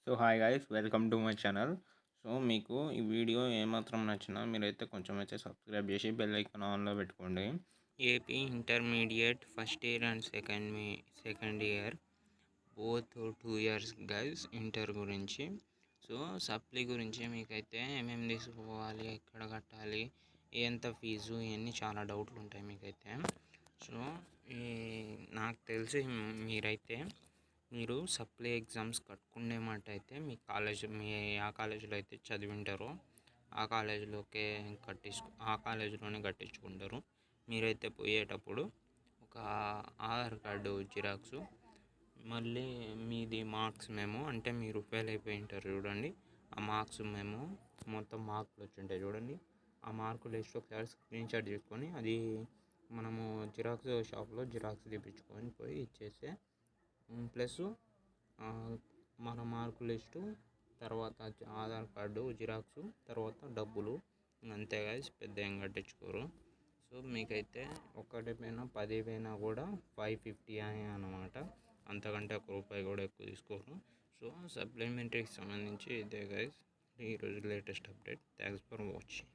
So hi guys, welcome to my channel. So మీకు ఈ video ఏమాత్రం నచ్చినా మీరైతే కొంచెం అయితే సబ్స్క్రైబ్ చేసి బెల్ ఐకాన్ ఆన్లో పెట్టుకోండి. AP intermediate first year and second year both 2 years guys inter గురించి. సో సప్లీ గురించి మీకైతే ఏమేమి తీసుకోవాలి, ఎక్కడ కట్టాలి, ఎంత ఫీజు, ఇవన్నీ చాలా డౌట్లు ఉంటాయి మీకైతే. సో ఈ నాకు తెలిసి మీరు సప్లీ ఎగ్జామ్స్ కట్టుకునే మాట అయితే మీ ఆ కాలేజీలో అయితే చదివింటారో ఆ కాలేజీలోనే కట్టించుకుంటారు. మీరైతే పోయేటప్పుడు ఒక ఆధార్ కార్డు జిరాక్సు, మళ్ళీ మీది మార్క్స్ మెమో, అంటే మీరు ఫెయిల్ అయిపోయి ఉంటారు చూడండి, ఆ మార్క్స్ మెమో, మొత్తం మార్కులు వచ్చి ఉంటాయి చూడండి, ఆ మార్కులు లిస్ట్ ఒకసారి స్క్రీన్షాట్ తీసుకొని అది మనము జిరాక్స్ షాప్లో జిరాక్స్ తీపించుకొని పోయి ఇచ్చేస్తే, ప్లస్ మన మార్కు లిస్టు, తర్వాత ఆధార్ కార్డు జిరాక్సు, తర్వాత డబ్బులు, అంతే గైస్, పెద్ద ఏం కట్టించుకోరు. సో మీకైతే ఒక్కటి పైన 10 పైన కూడా 550 అని అన్నమాట, అంతకంటే ₹1 కూడా ఎక్కువ తీసుకోరు. సో సప్లిమెంటరీకి సంబంధించి ఇదే గైస్ ఈరోజు latest update. Thanks for watching.